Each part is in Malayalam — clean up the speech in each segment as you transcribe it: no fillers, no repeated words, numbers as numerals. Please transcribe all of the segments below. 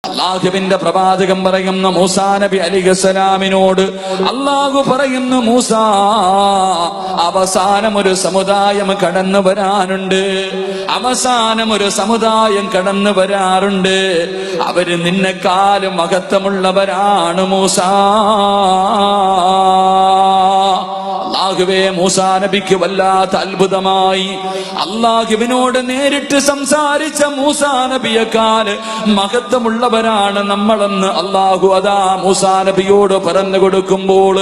അല്ലാഹുവിന്റെ പ്രവാചകൻ പറയുന്ന മൂസാ നബി അലൈഹിസ്സലാമിനോട് അല്ലാഹു പറയുന്നു, മൂസാ, അവസാനം ഒരു സമുദായം കടന്നു വരാനുണ്ട്. അവസാനം ഒരു സമുദായം കടന്നു വരാറുണ്ട്. അവര് നിന്നെക്കാളും മഹത്വമുള്ളവരാണ് മൂസാ. അല്ലാഹുവേ, മൂസാ നബിക്ക് വല്ലാത്ത അത്ഭുതമായി. അല്ലാഹുവിനോട് നേരിട്ട് സംസാരിച്ച മൂസാ നബിയേക്കാൾ മഹത്വമുള്ളവരാണ് നമ്മളെന്ന് അല്ലാഹു അതാ മൂസാ നബിയോട് പറഞ്ഞു കൊടുക്കുമ്പോൾ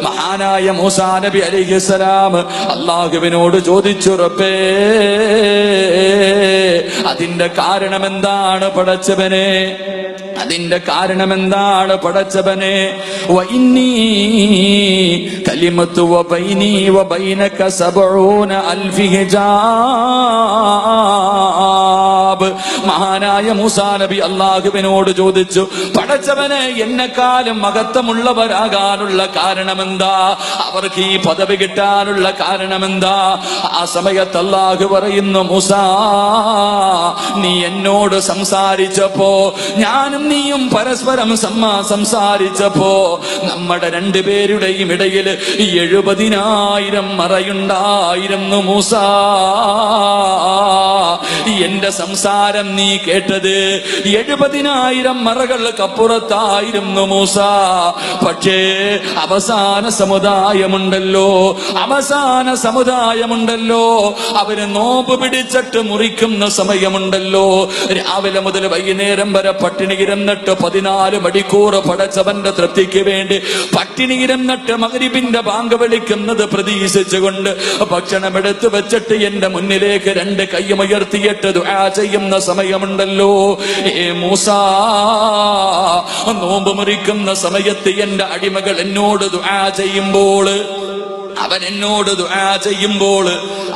മഹാനായ മൂസാ നബി അലൈഹിസ്സലാം അല്ലാഹുവിനോട് ചോദിച്ചു, റബ്ബേ, അതിന്റെ കാരണം എന്താണ് പടച്ചവനെ? അതിന്റെ കാരണം എന്താണ് പടച്ചവനെ? വഇന്നീ കലിമത്തു വബൈനി വബൈനക സബഊന അൽഫി ഹിജാബ്. മഹാനായ മൂസാ നബി അല്ലാഹുവിനോട് ചോദിച്ചു, പടച്ചവനെ, എന്നെക്കാളും മഹത്വമുള്ളവരാകാനുള്ള കാരണമെന്താ? അവർക്ക് ഈ പദവി കിട്ടാനുള്ള കാരണമെന്താ? ആ സമയത്ത് അല്ലാഹു പറയുന്നു, മൂസാ, നീ എന്നോട് സംസാരിച്ചപ്പോ, ഞാനും നീയും പരസ്പരം സംസാരിച്ചപ്പോ നമ്മുടെ രണ്ടുപേരുടെയും ഇടയിൽ 70,000 മറയുണ്ടായിരുന്നു മൂസാ. എന്റെ സംസാരം നീ കേട്ടത് 70,000 മറകൾക്കപ്പുറത്തായിരുന്നു മൂസാ. പക്ഷേ അവസാന സമുദായമുണ്ടല്ലോ, അവര് നോമ്പ് പിടിച്ചിട്ട് മുറിക്കുന്ന സമയമുണ്ടല്ലോ, രാവിലെ മുതൽ വൈകുന്നേരം വരെ പട്ടിണി ഇരുന്നിട്ട് 14 മണിക്കൂർ പടച്ചവന്റെ തൃപ്തിക്ക് വേണ്ടി പട്ടിണി ഇരുന്നിട്ട് മഗ്രിബിന്റെ ബാങ്ക് വിളിക്കുന്നത് പ്രതീക്ഷിച്ചുകൊണ്ട് ഭക്ഷണം എടുത്തു വെച്ചിട്ട് എന്റെ മുന്നിലേക്ക് 2 കൈയുയർത്തിയിട്ട് ദുആ ചെയ്യുന്ന സമയമുണ്ടല്ലോ, ഏ മൂസാ, നോമ്പ് മുറിക്കുന്ന സമയത്ത് എന്റെ അടിമകൾ എന്നോട് ദുആ ചെയ്യുമ്പോൾ, അവൻ എന്നോട് ദുആ ചെയ്യുമ്പോൾ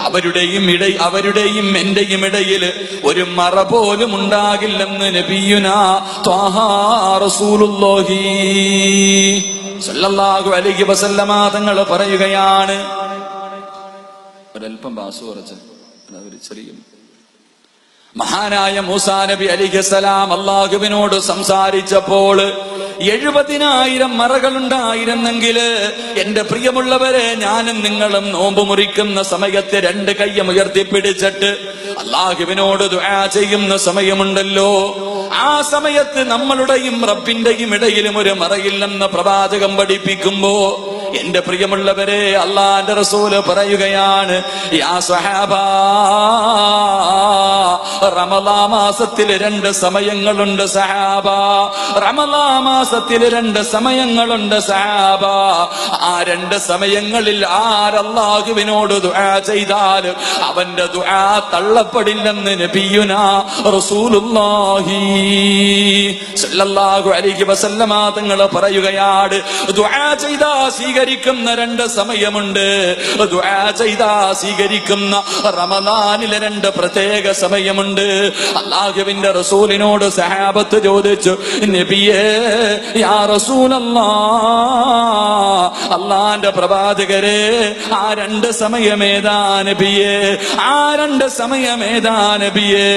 അവരുടെയും എന്റെയും ഇടയിൽ ഒരു മറ പോലും ഉണ്ടാകില്ലെന്ന് നബിയുനാ ത്വാഹാ റസൂലുള്ളാഹി സ്വല്ലല്ലാഹു അലൈഹി വസല്ലമ തങ്ങൾ പറയുകയാണ്. ഒരൽപ്പം ബാസു കുറച്ച് ഒരു ചെറിയ മഹാനായ മൂസാ നബി അലൈഹിസ്സലാം അല്ലാഹുവിനോട് സംസാരിച്ചപ്പോൾ 70,000 മറകളുണ്ടായിരുന്നെങ്കിൽ എന്റെ പ്രിയമുള്ളവരെ, ഞാനും നിങ്ങളും നോമ്പ് മുറിക്കുന്ന സമയത്ത് 2 കൈയും ഉയർത്തിപ്പിടിച്ചിട്ട് അല്ലാഹുവിനോട് ദുആ ചെയ്യുന്ന സമയമുണ്ടല്ലോ, ആ സമയത്ത് നമ്മളുടെയും റബ്ബിന്റെയും ഇടയിലും ഒരു മറയില്ലെന്ന് പ്രവാചകം പഠിപ്പിക്കുമ്പോ, എന്റെ പ്രിയമുള്ളവരെ, അല്ലാഹുവിന്റെ റസൂല് പറയുകയാണ്, യാ സ്വഹാബാ, റമളാൻ മാസത്തിൽ 2 സമയങ്ങളുണ്ട് സഹാബ. റമളാൻ മാസത്തിൽ 2 സമയങ്ങളുണ്ട് സഹാബ. ആ 2 സമയങ്ങളിൽ ആരല്ലാഹുവിനോട് ദുആ ചെയ്താൽ അവന്റെ ദുആ തള്ളപ്പെടില്ലെന്ന് നബിയുനാ റസൂലുള്ളാഹി സ്വല്ലല്ലാഹു അലൈഹി വസല്ലമ തങ്ങൾ പറയുകയാണ്. ദുആ ചെയ്താ സ്വീകരിക്കുന്ന 2 സമയമുണ്ട്. ദുആ ചെയ്താ സ്വീകരിക്കുന്ന റമളാനിലെ 2 പ്രത്യേക സമയമുണ്ട്. അല്ലാഹുവിന്റെ റസൂലിനോട് സഹാബത്ത് ചോദിച്ചു, നബിയേ, യാ റസൂലല്ലാഹ്, അല്ലാഹുവിന്റെ പ്രവാചകരെ, ആ 2 സമയമേതാ നബിയേ? ആ 2 സമയമേതാ നബിയേ?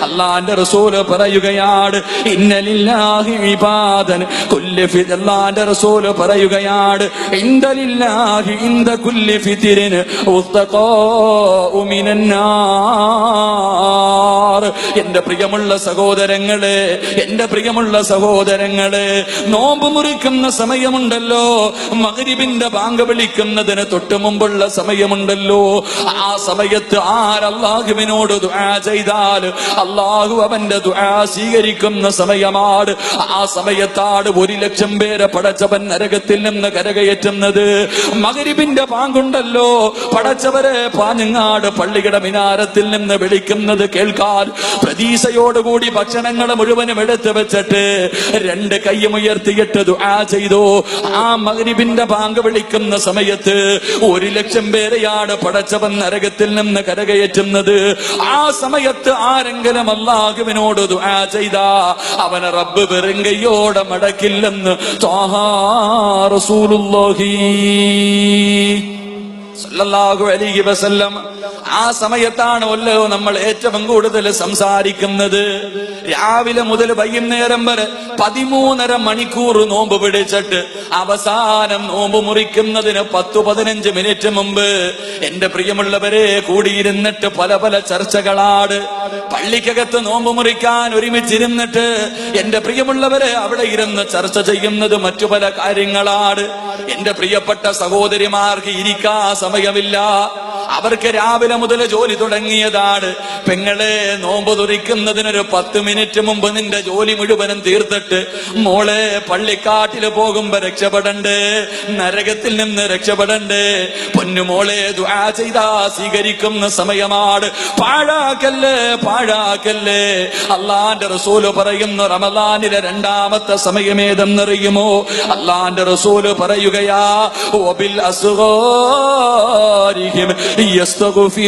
അല്ലാഹുവിന്റെ റസൂൽ പറയുകയാണ്, ഇന്നലില്ലാഹി ഇബാദൻ കുല്ലി ഫിത്ർ. അല്ലാഹുവിന്റെ റസൂൽ പറയുകയാണ്, ഇന്നലില്ലാഹി ഇൻദ കുല്ലി ഫിത്രിൻ ഉസ്തഖാഉ മിനന്നാർ. എന്റെ പ്രിയമുള്ള സഹോദരങ്ങളെ, നോമ്പ് മുറിക്കുന്ന സമയമുണ്ടല്ലോ, മഗ്രിബിന്റെ ബാങ്ക് വിളിക്കുന്നതിന് തൊട്ട് മുമ്പുള്ള സമയമുണ്ടല്ലോ, ആ സമയത്ത് ആരല്ലാഹുവിനോട് ദുആ ചെയ്താൽ അല്ലാഹു അവന്റെ ദുആ സ്വീകരിക്കുന്ന സമയമാണ്. ആ സമയത്താണ് 1,00,000 പേരെ പടച്ചവൻ നരകത്തിൽ നിന്ന് കരകയറ്റുന്നത്. മഗ്രിബിന്റെ ബാങ്കുണ്ടല്ലോ, പടച്ചവരെ പാഞ്ഞങ്ങാട് പള്ളിയുടെ മിനാരത്തിൽ നിന്ന് വിളിക്കുന്നത് കേൾക്കാൻ പ്രതീക്ഷയോടുകൂടി ഭക്ഷണങ്ങൾ മുഴുവനും എടുത്തു വെച്ചിട്ട് 2 കൈയും ഉയർത്തിയിട്ട് ദുആ ചെയ്തു. ആ മഗ്രിബിന്റെ ബാങ്ക് വിളിക്കുന്ന സമയത്ത് 1,00,000 പേരെയാണ് പടച്ചവൻ നരകത്തിൽ നിന്ന് കരകയറ്റുന്നത്. ആ സമയത്ത് ആരെങ്കിലും അല്ലാഹുവിനോട് ദുആ ചെയ്താ അവനെ റബ്ബ് വെറുങ്കയോടെ മടക്കില്ലെന്ന് ത്വാഹാ റസൂലുള്ളാഹി സല്ലല്ലാഹു അലൈഹി വസല്ലം. ആ സമയത്താണല്ലോ നമ്മൾ ഏറ്റവും കൂടുതൽ സംസാരിക്കുന്നത്. രാവിലെ മുതൽ വൈകുന്നേരം വരെ 13.5 മണിക്കൂർ നോമ്പ് പിടിച്ചിട്ട് അവസാനം നോമ്പ് മുറിക്കുന്നതിന് 10-15 മിനിറ്റ് മുമ്പ് എന്റെ പ്രിയമുള്ളവരെ കൂടിയിരുന്നിട്ട് പല പല ചർച്ചകളാണ്. പള്ളിക്കകത്ത് നോമ്പ് മുറിക്കാൻ ഒരുമിച്ചിരുന്നിട്ട് എന്റെ പ്രിയമുള്ളവരെ അവിടെ ഇരുന്ന് ചർച്ച ചെയ്യുന്നത് മറ്റു പല കാര്യങ്ങളാണ്. എന്റെ പ്രിയപ്പെട്ട സഹോദരിമാർക്ക് ഇരിക്കാൻ സമയമില്ല. അവർക്ക് രാവിലെ മുതൽ ജോലി തുടങ്ങിയതാണ്. പെങ്ങളെ, നോമ്പ് തുറിക്കുന്നതിനൊരു 10 മിനിറ്റ് മുമ്പ് നിന്റെ ജോലി മുഴുവനും തീർത്തിട്ട് മോളെ പള്ളിക്കാട്ടില് പോകുമ്പോ രക്ഷപ്പെടണ്ടേ, നരകത്തിൽ നിന്ന് രക്ഷപ്പെടണ്ടേ. പൊന്നുമോളെ, ദുആ ചെയ്താ സ്വീകരിക്കുന്ന സമയമാണ്. പാഴാക്കല്ലേ, പാഴാക്കല്ലേ. അള്ളാന്റെ റസൂല് പറയുന്നു, റമദാനിലെ 2ാമത്തെ സമയമേതെന്നറിയുമോ? അള്ളാന്റെ റസൂല് പറയുകയാ, വബിൽ അസ്ഗാരിഹിം യസ്തഗ്ഫിറൂൻ.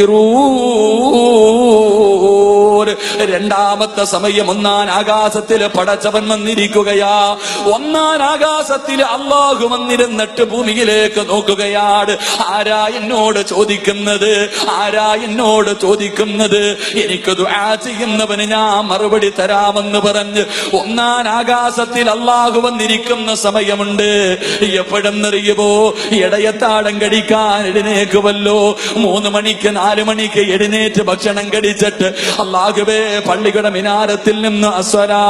2ാമത്തെ സമയം 1-ാം ആകാശത്തിൽ പടച്ചവൻ വന്നിരിക്കുകയാ. 1-ാം ആകാശത്തിൽ അല്ലാഹു വന്നിരുന്നിട്ട് ഭൂമിയിലേക്ക് നോക്കുകയാണ്. ആരാ എന്നോട് ചോദിക്കുന്നത്? ആരാ എന്നോട് ചോദിക്കുന്നത്? എനിക്ക് ദുആ ചെയ്യുന്നവന് ഞാൻ മറുപടി തരാമെന്ന് പറഞ്ഞ് 1-ാം ആകാശത്തിൽ അല്ലാഹു വന്നിരിക്കുന്ന സമയമുണ്ട്. എപ്പോഴെന്നറിയുമോ? ഇടയത്താഴം കഴിക്കാൻ എഴുന്നേക്കുമല്ലോ. 3 മണിക്ക് 4 മണിക്ക് എഴുന്നേറ്റ് ഭക്ഷണം കഴിച്ചിട്ട് അല്ലാഹുവേ, പള്ളിയുടെ മിനാരത്തിൽ നിന്ന് അസ്സലാത്തു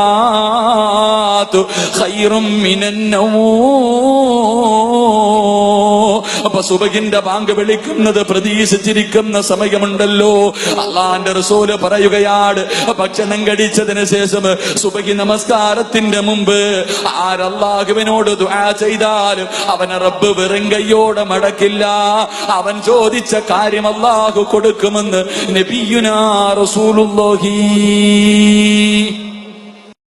ഖൈറും മിനൻ നൗം. അപ്പൊ സുബഹിന്റെ ബാങ്ക് വിളിക്കുന്നത് പ്രതീക്ഷിച്ചിരിക്കുന്ന സമയമുണ്ടല്ലോ. അള്ളാന്റെ റസൂല് പറയുകയാണ്, ഭക്ഷണം കഴിച്ചതിന് ശേഷം സുബഹി നമസ്കാരത്തിന്റെ മുമ്പ് ആരല്ലാഹുവിനോട് ദുആ ചെയ്താലും അവനെ റബ്ബ് വെറും കയ്യോടെ മടക്കില്ല. അവൻ ചോദിച്ച കാര്യം അല്ലാഹു കൊടുക്കുമെന്ന് നബിയുനാ റസൂലുള്ളാഹി.